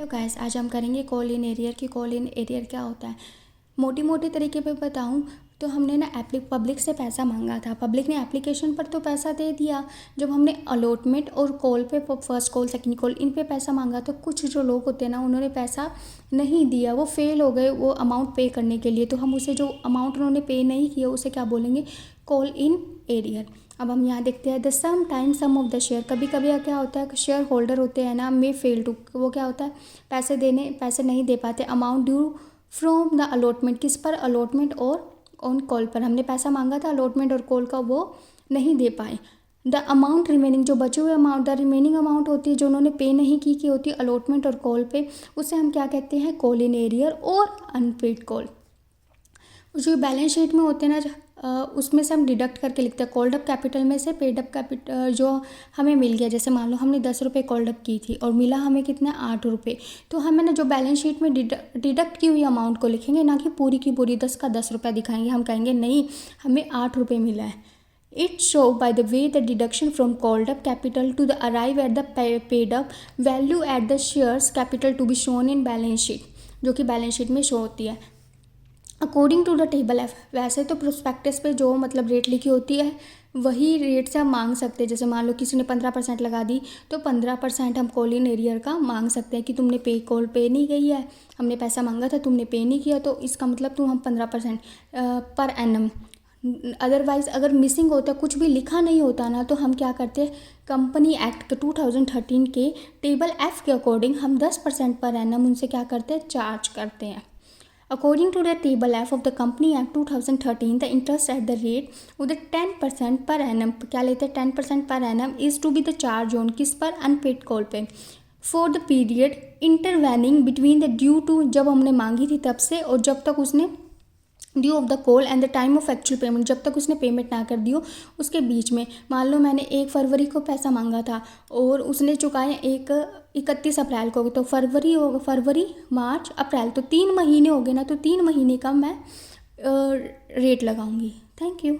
Hello guys, आज हम करेंगे कॉल इन एरियर की कॉल इन एरियर क्या होता है। मोटी तरीके पे बताऊं तो हमने ना पब्लिक से पैसा मांगा था। पब्लिक ने एप्लीकेशन पर तो पैसा दे दिया। जब हमने अलॉटमेंट और कॉल पे first call second call in पे पैसा मांगा तो कुछ जो लोग होते हैं ना उन्होंने पैसा नहीं दिया, वो फेल हो गए वो अमाउंट पे करने के लिए। तो हम उसे जो अमाउंट उन्होंने पे नहीं किया उसे क्या बोलेंगे, कॉल इन एरियर। अब हम यहाँ देखते हैं the sum time sum of the share. कभी कभी क्या होता है, शेयर होल्डर होते हैं ना मे फेल टू, वो क्या होता है पैसे नहीं दे पाते। Amount due from the allotment, किस पर, अलॉटमेंट और ऑन कॉल पर। हमने पैसा मांगा था अलॉटमेंट और कॉल का, वो नहीं दे पाए। द अमाउंट रिमेनिंग, जो बचे हुए अमाउंट, द रिमेनिंग अमाउंट होती है जो उन्होंने पे नहीं की होती है अलॉटमेंट और कॉल पे, उसे हम क्या कहते हैं, कॉल इन एरियर और अनपेड कॉल। जो बैलेंस शीट में होते हैं ना उसमें से हम डिडक्ट करके लिखते हैं कॉल्ड अप कैपिटल में से पेड अप कैपिटल जो हमें मिल गया। जैसे मान लो हमने 10 रुपये कॉल्ड अप की थी और मिला हमें कितना, 8 रुपये। तो हमें ना जो बैलेंस शीट में डिडक्ट की हुई अमाउंट को लिखेंगे, ना कि पूरी की पूरी 10 का 10 रुपया दिखाएंगे। हम कहेंगे नहीं हमें 8 रुपये मिला है। It show by the way the deduction from called up capital to the arrive at the paid up value at the shares capital to be shown in balance sheet, जो कि बैलेंस शीट में show होती है according to the table F. वैसे तो prospectus पे जो मतलब रेट लिखी होती है वही रेट से हम मांग सकते हैं। जैसे मान लो किसी ने 15% लगा दी तो 15% हम कॉल इन एरियर का मांग सकते हैं कि तुमने कॉल पे नहीं गई है, हमने पैसा मांगा था तुमने पे नहीं किया, तो इसका मतलब तुम हम 15% पर एनम। अदरवाइज़ अगर मिसिंग होता, कुछ भी लिखा नहीं होता ना, तो हम क्या करते हैं, कंपनी एक्ट 2013 के टेबल एफ के अकॉर्डिंग हम 10% पर एनम उनसे क्या करते हैं, चार्ज करते हैं। According to the table F of the Company Act 2013, the interest at the rate with the 10% per annum, क्या लेते हैं 10% per annum is to be the charge on, किस पर, अनपेड कॉल पे, for the period intervening between the due to, जब हमने मांगी थी तब से और जब तक उसने due of the call and the time of actual payment, जब तक उसने पेमेंट ना कर दी हो उसके बीच में। मान लो मैंने 1 फरवरी को पैसा मांगा था और उसने चुकाए 31 अप्रैल को, तो फरवरी मार्च अप्रैल, तो 3 महीने हो गए ना, तो 3 महीने का मैं रेट लगाऊंगी। Thank you.